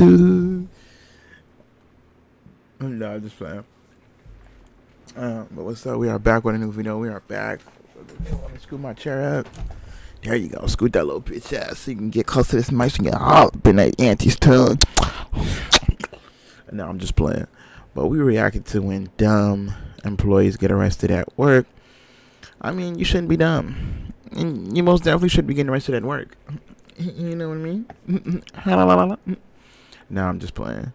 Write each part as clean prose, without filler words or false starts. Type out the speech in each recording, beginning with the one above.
to. No, I'm just playing. But what's up? We are back with a new video. We are back. Let me scoot my chair up. There you go. Scoot that little bitch ass so you can get close to this mic and get hot up in that auntie's tongue. No, I'm just playing. But we reacted to when dumb employees get arrested at work. I mean, you shouldn't be dumb. And you most definitely should be getting arrested at work. You know what I mean? No, I'm just playing.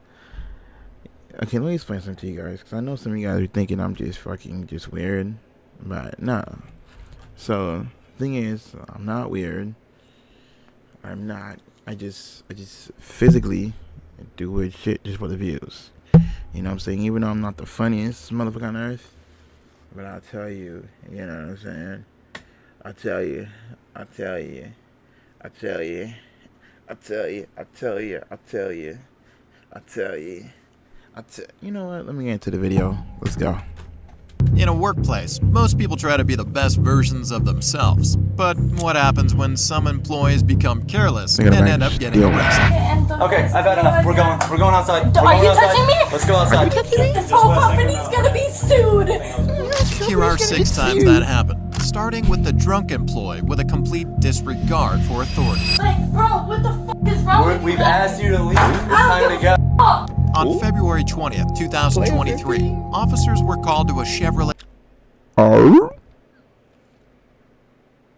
Okay, let me explain something to you guys. Because I know some of you guys are thinking I'm just fucking just weird. But, no. So, thing is, I'm not weird. I'm not. I just physically do weird shit just for the views. You know what I'm saying? Even though I'm not the funniest motherfucker on earth. But I'll tell you. You know what I'm saying? I'll tell you. You know what? Let me get into the video. Let's go. In a workplace, most people try to be the best versions of themselves. But what happens when some employees become careless and end up getting arrested? Okay, I've had enough. We're going outside. Are you touching me? Let's go outside. This whole company's gonna be sued. Here are 6 times that happened. Starting with the drunk employee with a complete disregard for authority. Like, bro, what the fuck is wrong with you? We've asked you to leave. It's time to go. On February 20th, 2023, officers were called to a Chevrolet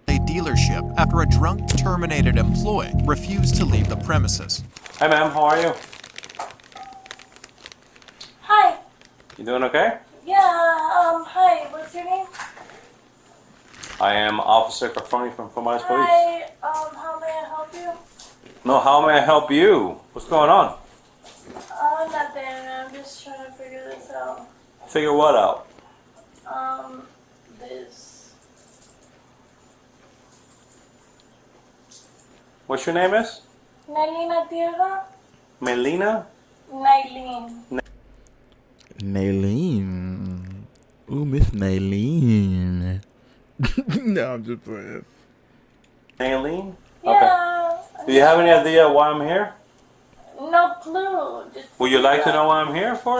dealership after a drunk terminated employee refused to leave the premises. Hi ma'am, how are you? Hi. You doing okay? Yeah, hi, what's your name? I am Officer Carfoni from Police. Hi, how may I help you? No, how may I help you? What's going on? Nothing, I'm just trying to figure this out. Figure what out? This. What's your name is? Nailina Tierra? Melina? Nailin. Nailene. Ooh, Miss Nailene. No, I'm just playing. Nailene? Yeah. Okay. Do you have any idea why I'm here? No clue. Would you like to know what I'm here for?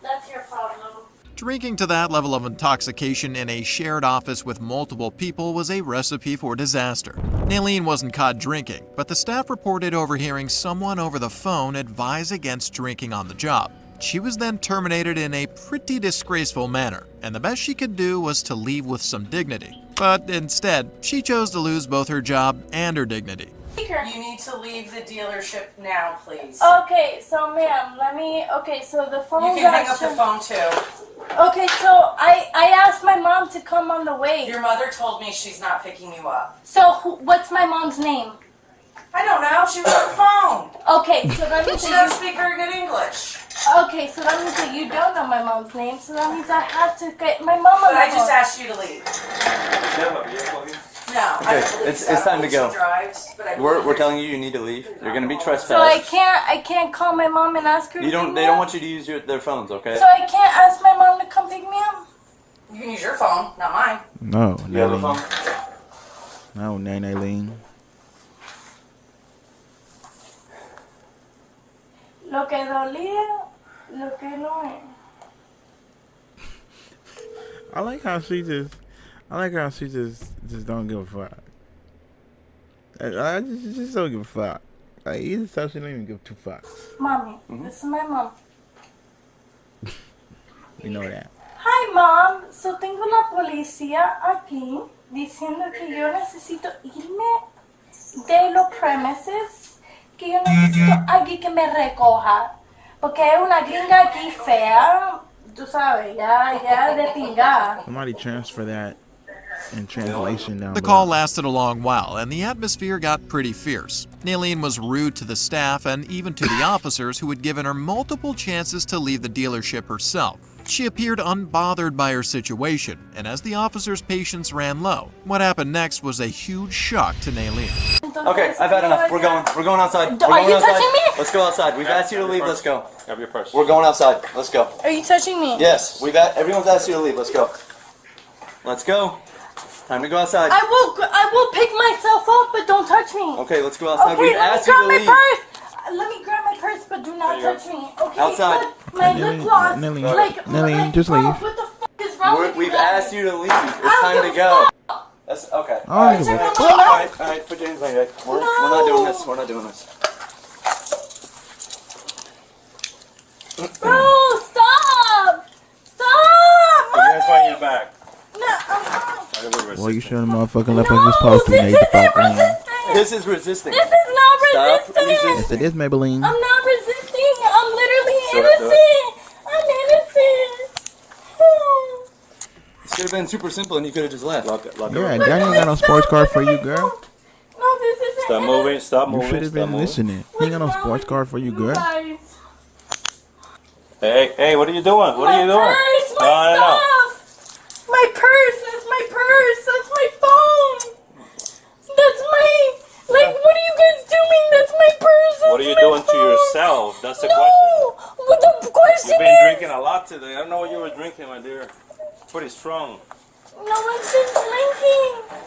That's your problem. Drinking to that level of intoxication in a shared office with multiple people was a recipe for disaster. Nailene wasn't caught drinking, but the staff reported overhearing someone over the phone advise against drinking on the job. She was then terminated in a pretty disgraceful manner, and the best she could do was to leave with some dignity. But instead, she chose to lose both her job and her dignity. You need to leave the dealership now, please. Okay, so ma'am, so the phone. You can hang up the phone too. Okay, so I asked my mom to come on the way. Your mother told me she's not picking you up. So what's my mom's name? I don't know. She was on the phone. Okay, so that means She doesn't speak very good English. Okay, so that means that you don't know my mom's name. So that means I have to get my mom on But the I phone. just asked you to leave. No. Okay, it's time to go. She drives, but I We're telling you need to leave. You're gonna be trespassed. So I can't call my mom and ask her. They don't want you to use their phones, okay? So I can't ask my mom to come pick me up. You can use your phone, not mine. No, You have a phone? No, Nailene. Lo que dolía, lo que no es. I like how she just don't give a fuck. I just don't give a fuck. Like, even so, she don't even give 2 fucks. Mommy, this is my mom. You know that. Hi, Mom. So tengo la policía aquí diciendo que yo necesito irme de los premises, que yo necesito alguien que me recoja, porque hay una gringa aquí fea, tú sabes, ya de pingada. Somebody transfer that in translation down The below. call lasted a long while, and the atmosphere got pretty fierce. Nailene was rude to the staff and even to the officers who had given her multiple chances to leave the dealership herself. She appeared unbothered by her situation, and as the officers' patience ran low, what happened next was a huge shock to Nailene. Okay, I've had enough. We're going outside. Are you touching me? Let's go outside. We've asked you to leave. Let's go. Grab your purse. We're going outside. Let's go. Are you touching me? Yes, everyone's asked you to leave. Let's go. Let's go. Time to go outside. I will pick myself up, but don't touch me. Okay, let's go outside. Okay, We've let me asked you grab to my leave. purse. let me grab my purse, but do not touch me, okay? Outside. But my lip gloss, Nelly, just bro, leave. what the fuck is wrong with you We've guys? asked you to leave. It's time to go. That's okay. I don't give a fuck. Alright, put your hands on your head. We're not doing this. We're not doing this. Bro, stop! Stop! That's why you're back. No, I'm not. Boy, you showing the motherfucking left like you're supposed to. This Nate, the fuck, isn't man. resisting. This is resisting. This is not Stop resisting. resisting. Yes, it is, Maybelline. I'm not resisting. I'm literally Do it, do innocent. I'm innocent. This could have been super simple and you could have just left. Lock it. Yeah, Daniel got no sports car for you, girl. No, this isn't. Stop moving. Stop You moving. should have Stop been moving. listening. He ain't got no sports car for you, girl. Guys. Hey, what are you doing? What are you doing? Purse, my No. stuff. My purse. That's my purse. That's my phone. That's my. Like, what are you guys doing? That's my purse. That's What are you my doing to phone. yourself? That's the No. question. What the question You've been is? drinking a lot today. I don't know what you were drinking, my dear. Pretty strong. No one's been drinking.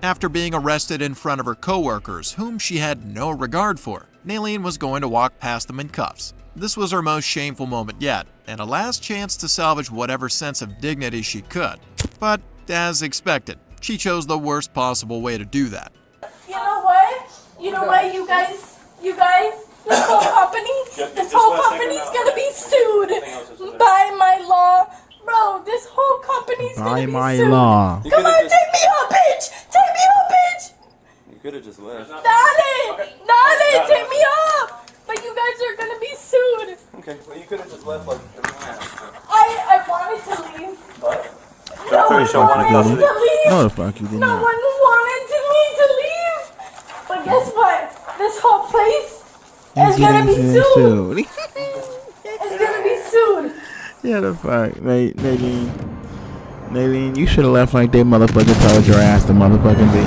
After being arrested in front of her coworkers, whom she had no regard for, Naleen was going to walk past them in cuffs. This was her most shameful moment yet, and a last chance to salvage whatever sense of dignity she could. But, as expected, she chose the worst possible way to do that. You know what? You know what, you guys, this whole company, this whole company's gonna be sued by my law. Bro, this whole company's By gonna be my sued. law. You Come could on, have take me out, bitch! Take me out, bitch! You could have just left. Dale, take me up! But you guys are gonna be sued. Okay. Well, you could have just left like everyone else. I wanted to leave. What? No one Sure, wanna wanted custody? to leave. No, the fuck you did No not. one wanted me to leave. But guess what? This whole place is gonna be sued. It's gonna be sued. Yeah, the fuck, Naleen, you should have left like they motherfucking told your ass to motherfucking be.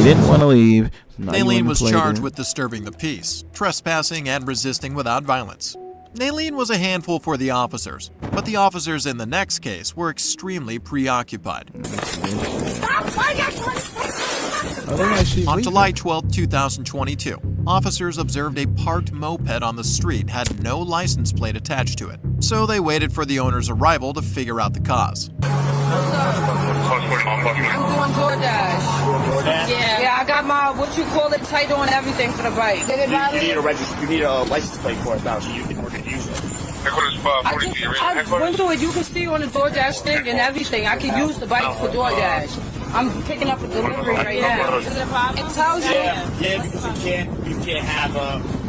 You didn't want to leave. So now you Naleen wanna was play charged them. with disturbing the peace, trespassing, and resisting without violence. Naleen was a handful for the officers, but the officers in the next case were extremely preoccupied. On July 12, 2022, officers observed a parked moped on the street had no license plate attached to it, so they waited for the owner's arrival to figure out the cause. I'm doing DoorDash. Yeah, I got my, what you call it, title and everything for the bike. You need a license plate for it now, so you can work and use it. I went through it. You can see on the DoorDash thing and everything. I can use the bike for DoorDash. I'm picking up a delivery right now. It tells you. Yeah, because you can't have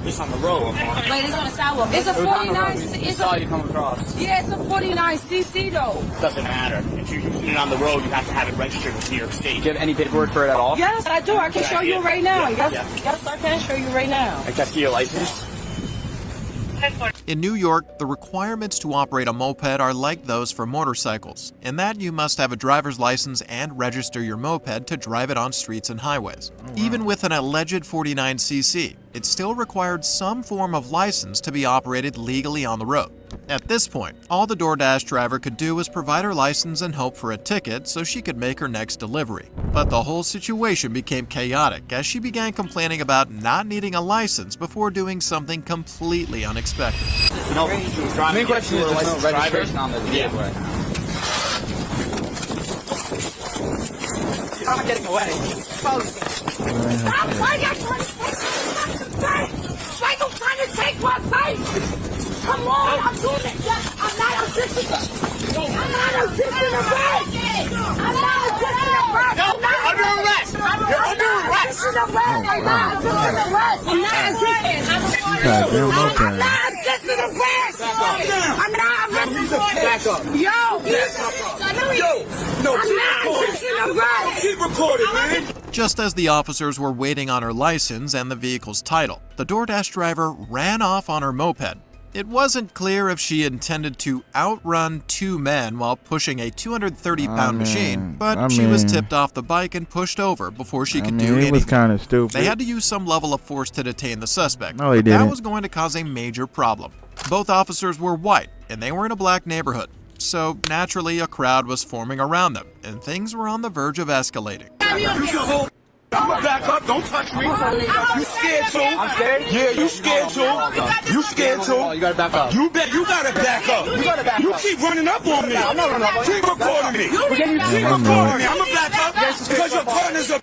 this on the road. Wait, it's on the sidewalk. It's a 49. It's all a, you come across. yeah, it's a 49cc though. Doesn't matter. If you're using it on the road, you have to have it registered with New York State. Do you have any paperwork for it at all? Yes, I do. I can show you right now. Yeah. Yes, I can show you right now. I can see your license. In New York, the requirements to operate a moped are like those for motorcycles, in that you must have a driver's license and register your moped to drive it on streets and highways. Even with an alleged 49cc, it still required some form of license to be operated legally on the road. At this point, all the DoorDash driver could do was provide her license and hope for a ticket so she could make her next delivery. But the whole situation became chaotic as she began complaining about not needing a license before doing something completely unexpected. No, the main question is there's no registration on the vehicle. I'm not getting away. Michael trying to take my face! Come on, I'm doing it! I'm not resisting! I'm not resisting arrest! I'm not resisting arrest! No, you're under arrest! You're under arrest! I'm not resisting arrest! I'm not resisting arrest! I'm not resisting arrest! Back up. I'm not resisting arrest! Keep recording, man! Just as the officers were waiting on her license and the vehicle's title, the DoorDash driver ran off on her moped. It wasn't clear if she intended to outrun two men while pushing a 230-pound machine, but she was tipped off the bike and pushed over before she could do anything. It was kind of stupid. They had to use some level of force to detain the suspect. No, they but didn't. that was going to cause a major problem. Both officers were white, and they were in a black neighborhood. So, naturally, a crowd was forming around them, and things were on the verge of escalating. I'ma back up. Don't touch me. You scared too? I'm scared. Yeah, you scared too. You scared too. You gotta back up. You gotta back up. You keep running up on me. I'm not running up. Keep recording me. Keep recording me. I'ma back up because your partner's a.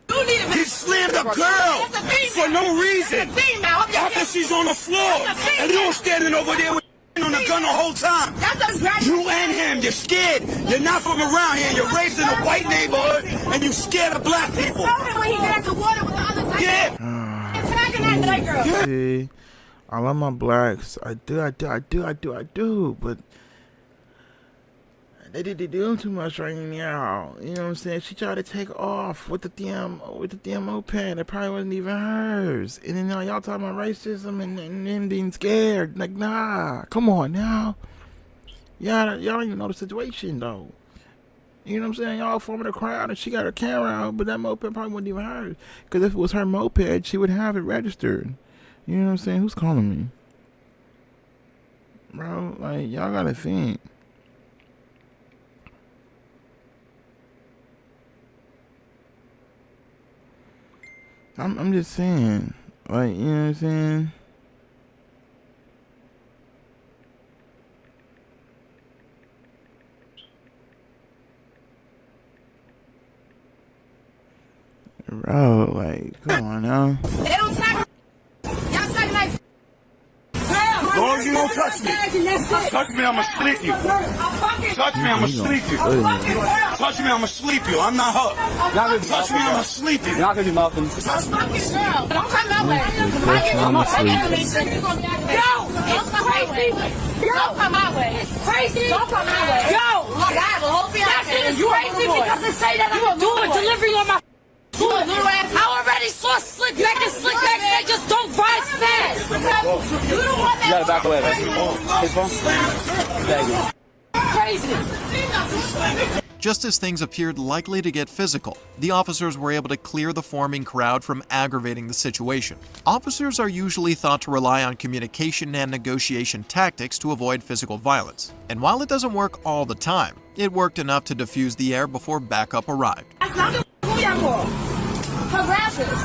He slammed a girl for no reason. After she's on the floor and you're standing over there with on the gun the whole time. You and him, you're scared. You're not from around here. You're raised in a white neighborhood and you scared of black people. Yeah. See, I love my blacks. I do, but they do too much right now. You know what I'm saying? She tried to take off with the damn moped. It probably wasn't even hers. And then now y'all talking about racism and them being scared. Like, nah, come on now. Y'all don't even know the situation though. You know what I'm saying? Y'all forming a crowd and she got her camera out, but that moped probably wasn't even hers. Because if it was her moped, she would have it registered. You know what I'm saying? Who's calling me? Bro, like, y'all gotta think. I'm just saying, like, you know what I'm saying? Bro, like, come on now. They don't talk. Y'all talking like. As long as you don't touch me. Touch me, I'ma sleep you. Touch me, I'ma sleep you. Touch me, I'ma sleep you. I'm not her. Touch me, I'ma sleep you. You're not gonna be muffin. Don't come that way. Yo, it's crazy. Don't come my way. Crazy. Don't come my way. Yo, look, I have a whole fiance. That shit is crazy because they say that I'm doing delivery on my. I already saw slick back and slick back say just don't ride fast. You don't want that. You gotta back away. His phone? Crazy. Just as things appeared likely to get physical, the officers were able to clear the forming crowd from aggravating the situation. Officers are usually thought to rely on communication and negotiation tactics to avoid physical violence. And while it doesn't work all the time, it worked enough to diffuse the air before backup arrived. Harassers.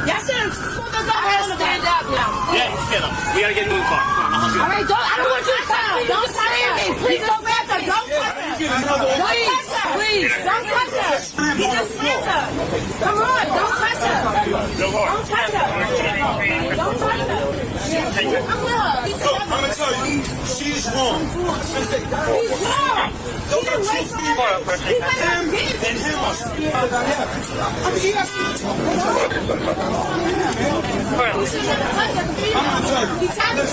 Y'all should have stand up now. Yeah, get him. We gotta get in the car. All right, I don't want you to touch me. Don't touch me. Please don't touch her. Don't touch her. Please, don't touch her. He just slammed her. Come on, don't touch her. Don't touch her. Don't touch her. I'm gonna tell you, she's wrong. He's wrong. Those are two female. Him and him are. I mean, he has to. I'm gonna tell you. He tapped her.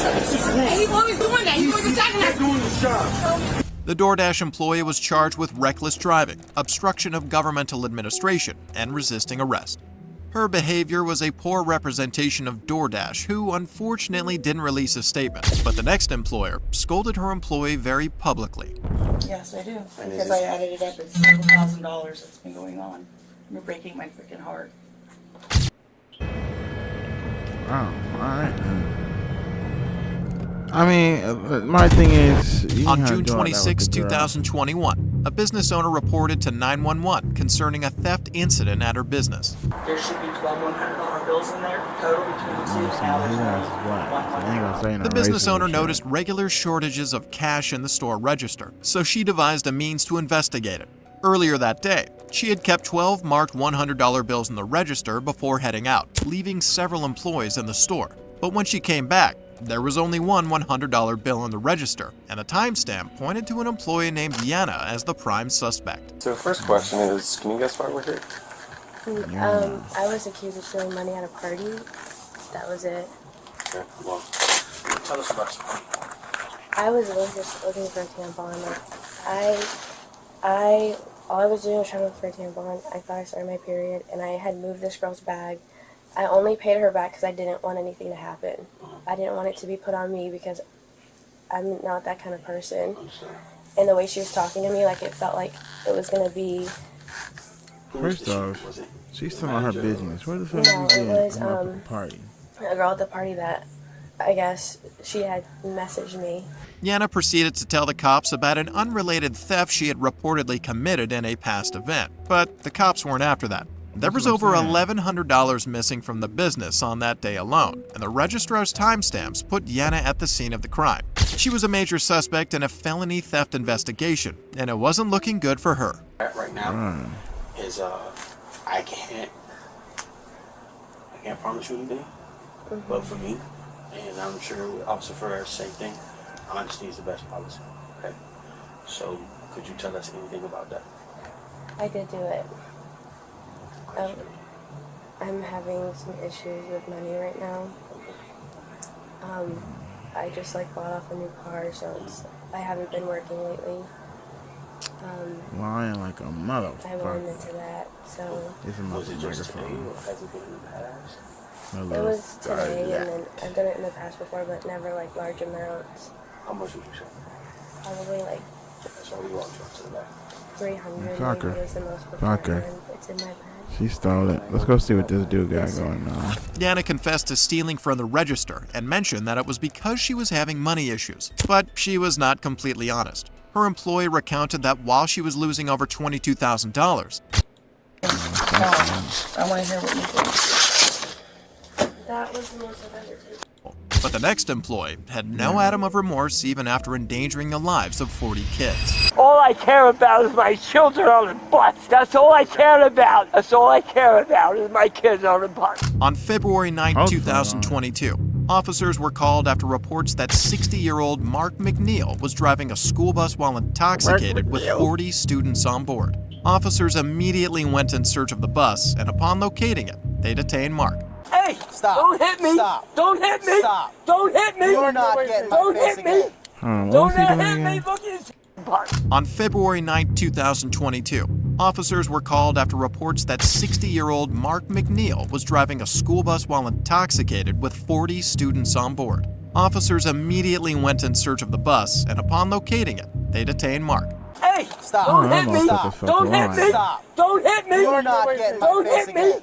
And he's always doing that. He's always attacking us. Doing his job. The DoorDash employee was charged with reckless driving, obstruction of governmental administration, and resisting arrest. Her behavior was a poor representation of DoorDash, who unfortunately didn't release a statement, but the next employer scolded her employee very publicly. Yes, I do. Because I added it up. It's several $1,000 that's been going on. You're breaking my freaking heart. Oh, alright. I mean, my thing is... On June 26, 2021, a business owner reported to 911 concerning a theft incident at her business. There should be $1,200 bills in there, total between the two. Now there's The business owner noticed regular shortages of cash in the store register, so she devised a means to investigate it. Earlier that day, she had kept 12 marked $100 bills in the register before heading out, leaving several employees in the store. But when she came back, there was only one $100 bill in the register, and the timestamp pointed to an employee named Yana as the prime suspect. So first question is, can you guess why we're here? I was accused of stealing money at a party. That was it. Okay, well, tell us about it. I was really just looking for a tampon. All I was doing was trying to look for a tampon. I thought I started my period, and I had moved this girl's bag. I only paid her back because I didn't want anything to happen. I didn't want it to be put on me because I'm not that kind of person. And the way she was talking to me, like, it felt like it was going to be... First off, she's talking about her business. Where the fuck No, you it was, at the party? A girl at the party that, I guess, she had messaged me. Yana proceeded to tell the cops about an unrelated theft she had reportedly committed in a past event, but the cops weren't after that. There was over $1,100 missing from the business on that day alone, and the registrar's timestamps put Yana at the scene of the crime. She was a major suspect in a felony theft investigation, and it wasn't looking good for her. Right now is I can't promise you anything, but for me, and I'm sure Officer Ferrer's same thing, honesty is the best policy. Okay, so could you tell us anything about that? I did do it. I'm having some issues with money right now. I just bought off a new car, so I haven't been working lately. Lying like a motherfucker. I went into that, so. Was it just today, or has it been in the past? It was today, and then I've done it in the past before, but never large amounts. How much would you say? Probably That's why we walked you up to the back. 300. Fucker. Maybe was the most before. It's in my bag. She stole it. Let's go see what this dude got going on. Yana confessed to stealing from the register and mentioned that it was because she was having money issues. But she was not completely honest. Her employee recounted that while she was losing over $22,000, I want to hear what you think. That was the most I've ever taken. but the next employee had no atom of remorse even after endangering the lives of 40 kids. All I care about is my children on the bus. That's all I care about. That's all I care about is my kids on the bus. On February 9, 2022, officers were called after reports that 60-year-old Mark McNeil was driving a school bus while intoxicated with 40 students on board. Officers immediately went in search of the bus, and upon locating it, they detained Mark. Hey, Stop. Don't hit me. Stop. Don't hit me. Stop. Don't hit me. You're not getting my Don't face hit me. again. Don't hit me. Look at this part. On February 9, 2022, officers were called after reports that 60-year-old Mark McNeil was driving a school bus while intoxicated with 40 students on board. Officers immediately went in search of the bus, and upon locating it, they detained Mark. Hey, Stop. Don't hit me. Stop. Don't hit me. Stop. Don't hit me. You're not getting my Don't face hit me. again.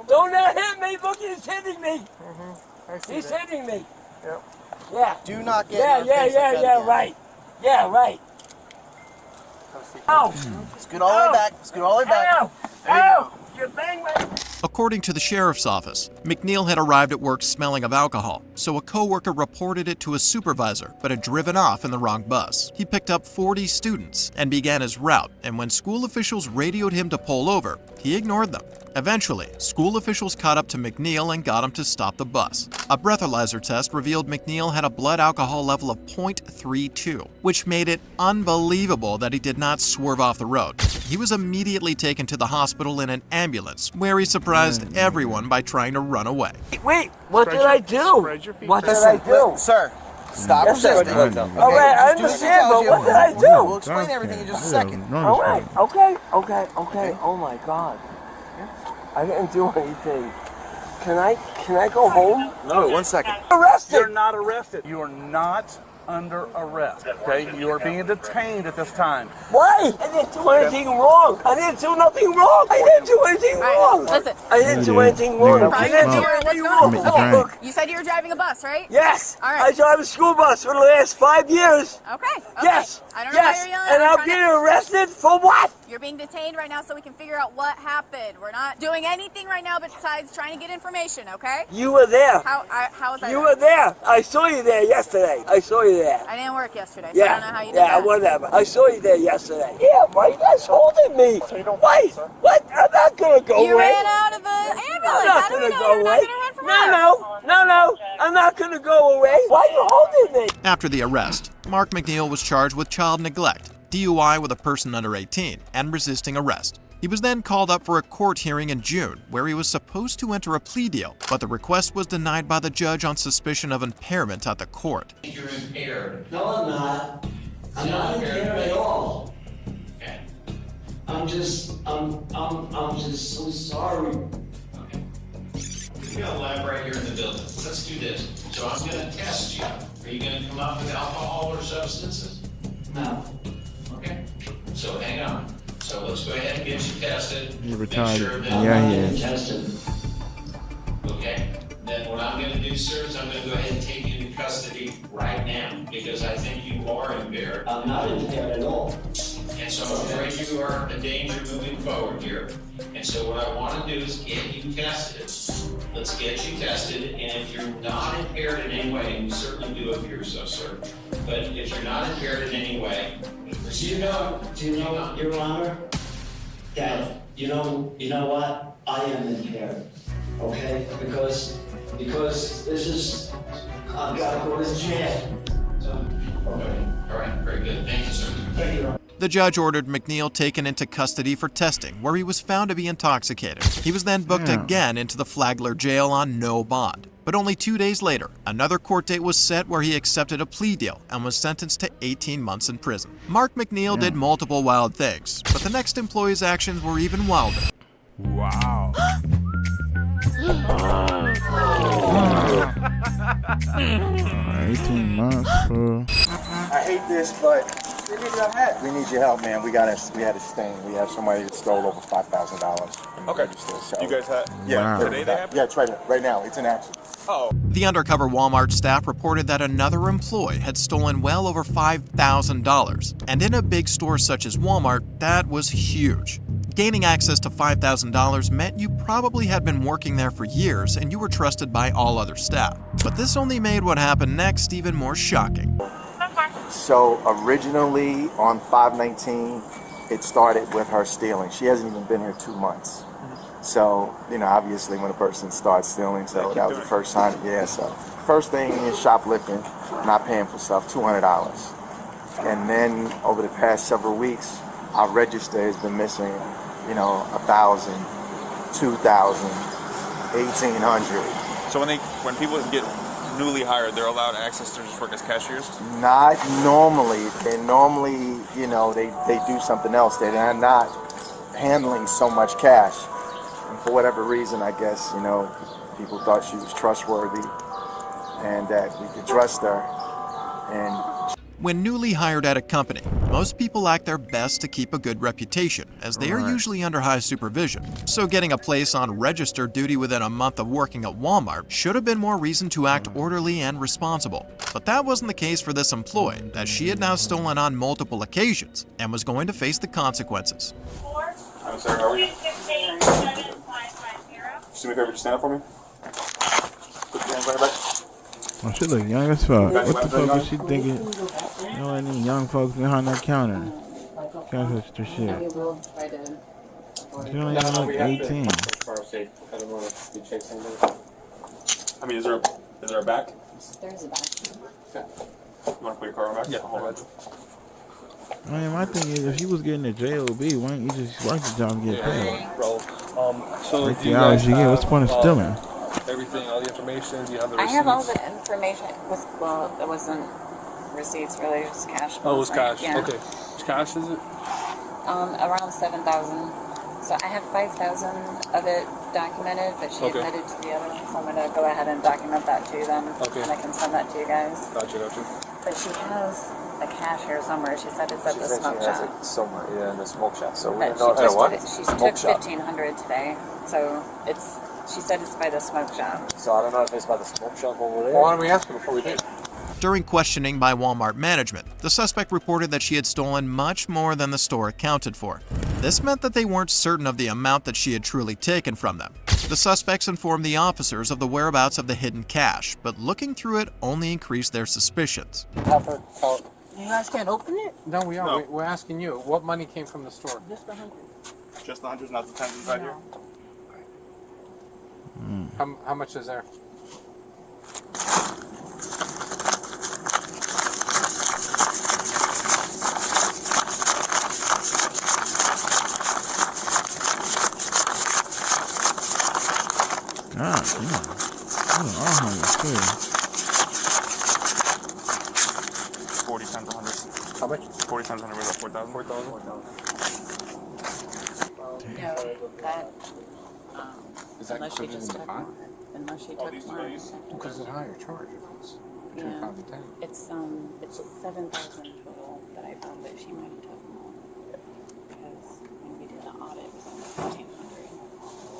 Don't hit me. Look, he's hitting me. He's hitting me. Yeah. Do not get Yeah, my face again. right. Yeah, right. Ow. Scoot all the way back. Scoot all the way back. Ow. Ow. You bang my... According to the sheriff's office, McNeil had arrived at work smelling of alcohol, so a coworker reported it to his supervisor, but had driven off in the wrong bus. He picked up 40 students and began his route, and when school officials radioed him to pull over, he ignored them. Eventually, school officials caught up to McNeil and got him to stop the bus. A breathalyzer test revealed McNeil had a blood alcohol level of 0.32, which made it unbelievable that he did not swerve off the road. He was immediately taken to the hospital in an ambulance, where he surprised everyone by trying to run away. Wait, what did I do? What did I do? Sir, stop resisting. All right, I understand, but what did I do? We'll explain everything in just a second. All right, okay. Oh my God. I didn't do anything. Can I go home? No, 1 second. Arrested. You're not arrested. You are not under arrest, okay? You are being detained at this time. Why? I didn't do anything wrong. I didn't do nothing wrong. I didn't do anything wrong. Listen. I didn't do anything wrong. I didn't do anything wrong. Look. You said you were driving a bus, right? Yes. All right. I drive a school bus for the last 5 years. Okay. Yes. I don't know why you're yelling. And I'm getting arrested for what? You're being detained right now so we can figure out what happened. We're not doing anything right now besides trying to get information, okay? You were there. How was I You were there. I saw you there yesterday. I saw you there. I didn't work yesterday, so I don't know how you did Yeah, that. whatever. I saw you there yesterday. Yeah, why you guys holding me? Why? What? I'm not gonna go You away. ran out of the ambulance. I'm not How do we gonna know go you're away. not gonna run from us? No. I'm not gonna go away. Why are you holding me? After the arrest, Mark McNeil was charged with child neglect, DUI with a person under 18, and resisting arrest. He was then called up for a court hearing in June, where he was supposed to enter a plea deal, but the request was denied by the judge on suspicion of impairment at the court. You're impaired. No, I'm not. I'm not impaired at all. Okay. I'm just so sorry. Okay. We got a lab right here in the building. Let's do this. So I'm going to test you. Are you going to come up with alcohol or substances? No. Okay. So hang on. So let's go ahead and get you tested. You're Make retarded. sure that Yeah, he is. Tested. Okay. Then what I'm going to do, sir, is I'm going to go ahead and take you into custody right now because I think you are impaired. I'm not impaired at all. And so I'm afraid you are a danger moving forward here. And And so what I want to do is get you tested. Let's get you tested, and if you're not impaired in any way, and you certainly do if you're so, sir, but if you're not impaired in any way, Do you know, Your Honor, that you know what? I am impaired, okay? Because this is, I've got to go to jail. okay, all right, very good. Thank you, sir. Thank you. The judge ordered McNeil taken into custody for testing, where he was found to be intoxicated. He was then booked again into the Flagler jail on no bond. But only 2 days later, another court date was set where he accepted a plea deal and was sentenced to 18 months in prison. Mark McNeil did multiple wild things, but the next employee's actions were even wilder. Wow. 18 months, bro. I hate this, but we need your help, man. We had a stain. We have somebody that stole over $5,000. Okay. You guys had? Yeah. Wow. Today they happened? Yeah, it's right now. It's in action. Oh. The undercover Walmart staff reported that another employee had stolen well over $5,000. And in a big store such as Walmart, that was huge. Gaining access to $5,000 meant you probably had been working there for years and you were trusted by all other staff. But this only made what happened next even more shocking. So originally on 5/19, it started with her stealing. She hasn't even been here 2 months. So, obviously when a person starts stealing, so that was the first time. Yeah, so first thing is shoplifting, not paying for stuff, $200. And then over the past several weeks, our register has been missing, 1,000, 2,000, 1,800. So when people get newly hired, they're allowed access to just work as cashiers? Not normally. They normally, they do something else. They're not handling so much cash. And for whatever reason, I guess, people thought she was trustworthy and that we could trust her. And when newly hired at a company, most people act their best to keep a good reputation, as they are usually under high supervision. So getting a place on register duty within a month of working at Walmart should have been more reason to act orderly and responsible. But that wasn't the case for this employee, as she had now stolen on multiple occasions and was going to face the consequences. I'm sorry, how are you? Just do me a favor, just stand up for me. Put your hands on your back. Oh, she look young as fuck. What the fuck is she thinking? Any young folks behind that counter? Can't touch their shit. She don't even look 18. I mean, is there a back? There's a back. Okay. You want to put your car on back? Yeah. Hold on. My thing is, if she was getting a JOB, why don't you just work the job and get paid? Bro, so Like the hours you get, what's the point of stealing? Everything, all the information, do you have the I receipts? have all the information. It wasn't receipts really, it was cash. Oh, it was cash. Yeah. Okay. Which cash is it? Around 7,000. So I have 5,000 of it documented, but she admitted to the other one, so I'm going to go ahead and document that to them. Okay. And I can send that to you guys. Gotcha. But she has a cash here somewhere. She said it's at the smoke She has shop. it somewhere, in the smoke shop. So we But don't know what? she Smoke took shop. 1,500 today, so she said it's by the smoke shop. So I don't know if it's by the smoke shop over there. Well, why don't we ask her before we do? During questioning by Walmart management, the suspect reported that she had stolen much more than the store accounted for. This meant that they weren't certain of the amount that she had truly taken from them. The suspects informed the officers of the whereabouts of the hidden cash, but looking through it only increased their suspicions. You guys can't open it? No, we are. No. We're asking you. What money came from the store? Just 100. Just the hundreds, not the tens inside here? How much is there? God, damn. All hundreds too. 40 times 100. How much? 40 times 100 was that 4,000? 4,000. No, that, Is that unless she included just in the took fine? more. Unless she took more. Because it's a higher charge. Between Yeah. 5 and 10. It's 7,000 total that I found, but she might have took more. Because when we did the audit, it was only 1,500.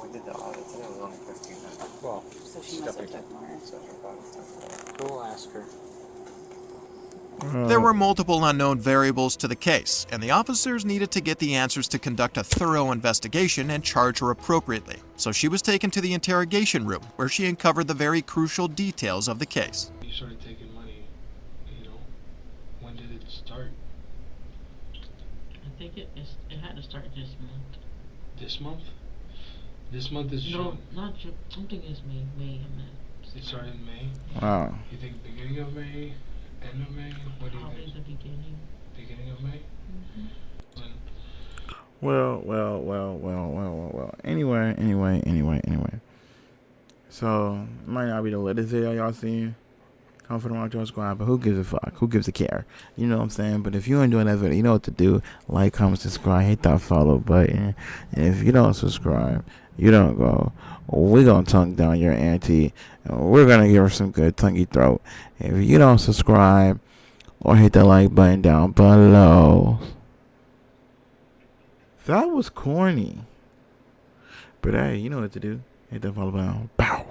We did the audit today, it was only 1,500. Well, So she must have took more. We'll ask her. There were multiple unknown variables to the case, and the officers needed to get the answers to conduct a thorough investigation and charge her appropriately. So she was taken to the interrogation room, where she uncovered the very crucial details of the case. You started taking money, when did it start? I think it had to start this month. This month? This month is June. No, not June. I'm thinking it's May. It started in May? Wow. You think beginning of May? End of May? What do you Probably think? the beginning. Beginning of May? Well. Anyway. So, it might not be the latest video y'all seen. Come for the Wrong Joe Squad, but who gives a fuck? Who gives a care? You know what I'm saying? But if you enjoy that video, you know what to do. Like, comment, subscribe, hit that follow button. And if you don't subscribe, you don't go. We're going to tongue down your auntie. And we're going to give her some good tonguey throat. If you don't subscribe or hit the like button down below. That was corny. But hey, you know what to do. Hit that follow button. Bow.